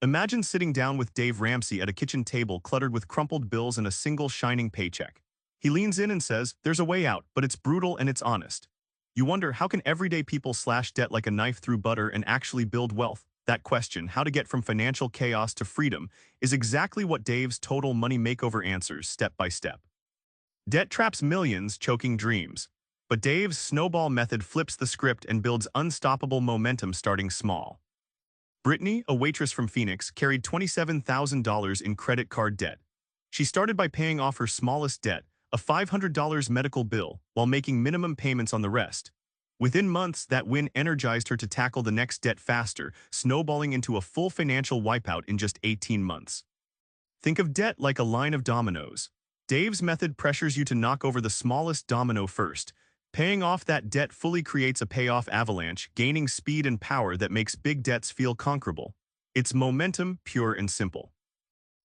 Imagine sitting down with Dave Ramsey at a kitchen table cluttered with crumpled bills and a single shining paycheck. He leans in and says, "There's a way out, but it's brutal and it's honest." You wonder, how can everyday people slash debt like a knife through butter and actually build wealth? That question, how to get from financial chaos to freedom, is exactly what Dave's Total Money Makeover answers step by step. Debt traps millions, choking dreams. But Dave's snowball method flips the script and builds unstoppable momentum starting small. Brittany, a waitress from Phoenix, carried $27,000 in credit card debt. She started by paying off her smallest debt, a $500 medical bill, while making minimum payments on the rest. Within months, that win energized her to tackle the next debt faster, snowballing into a full financial wipeout in just 18 months. Think of debt like a line of dominoes. Dave's method pressures you to knock over the smallest domino first. Paying off that debt fully creates a payoff avalanche, gaining speed and power that makes big debts feel conquerable. It's momentum, pure and simple.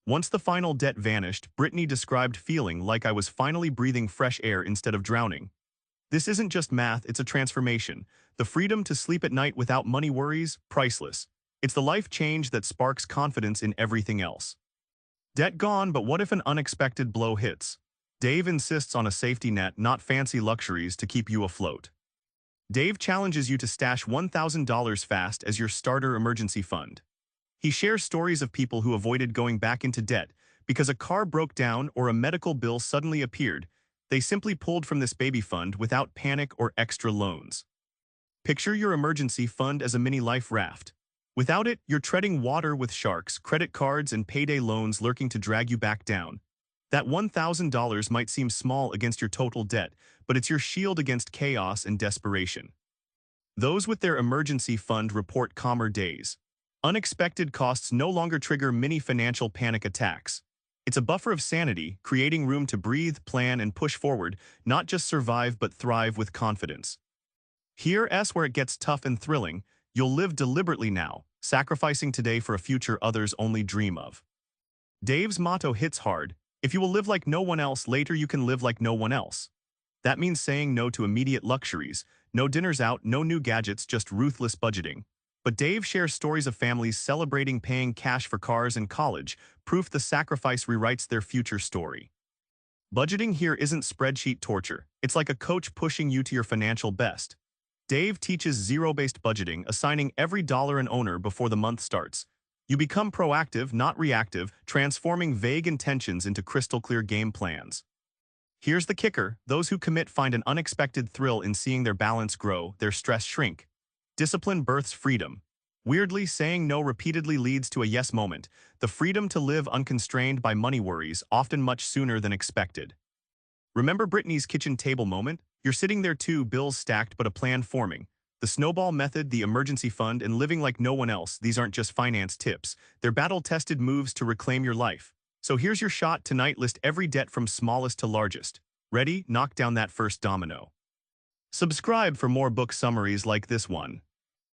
Once the final debt vanished, Brittany described feeling like I was finally breathing fresh air instead of drowning. This isn't just math, it's a transformation. The freedom to sleep at night without money worries, priceless. It's the life change that sparks confidence in everything else. Debt gone, but what if an unexpected blow hits? Dave insists on a safety net, not fancy luxuries, to keep you afloat. Dave challenges you to stash $1,000 fast as your starter emergency fund. He shares stories of people who avoided going back into debt because a car broke down or a medical bill suddenly appeared. They simply pulled from this baby fund without panic or extra loans. Picture your emergency fund as a mini life raft. Without it, you're treading water with sharks, credit cards, and payday loans lurking to drag you back down. That $1,000 might seem small against your total debt, but it's your shield against chaos and desperation. Those with their emergency fund report calmer days. Unexpected costs no longer trigger mini financial panic attacks. It's a buffer of sanity, creating room to breathe, plan, and push forward, not just survive but thrive with confidence. Here's where it gets tough and thrilling. You'll live deliberately now, sacrificing today for a future others only dream of. Dave's motto hits hard. If you will live like no one else, later you can live like no one else. That means saying no to immediate luxuries, no dinners out, no new gadgets, just ruthless budgeting. But Dave shares stories of families celebrating paying cash for cars and college, proof the sacrifice rewrites their future story. Budgeting here isn't spreadsheet torture. It's like a coach pushing you to your financial best. Dave teaches zero-based budgeting, assigning every dollar an owner before the month starts. You become proactive, not reactive, transforming vague intentions into crystal-clear game plans. Here's the kicker: those who commit find an unexpected thrill in seeing their balance grow, their stress shrink. Discipline births freedom. Weirdly, saying no repeatedly leads to a yes moment, the freedom to live unconstrained by money worries, often much sooner than expected. Remember Brittany's kitchen table moment? You're sitting there too, bills stacked but a plan forming. The snowball method, the emergency fund, and living like no one else, these aren't just finance tips. They're battle-tested moves to reclaim your life. So here's your shot tonight. List every debt from smallest to largest. Ready? Knock down that first domino. Subscribe for more book summaries like this one.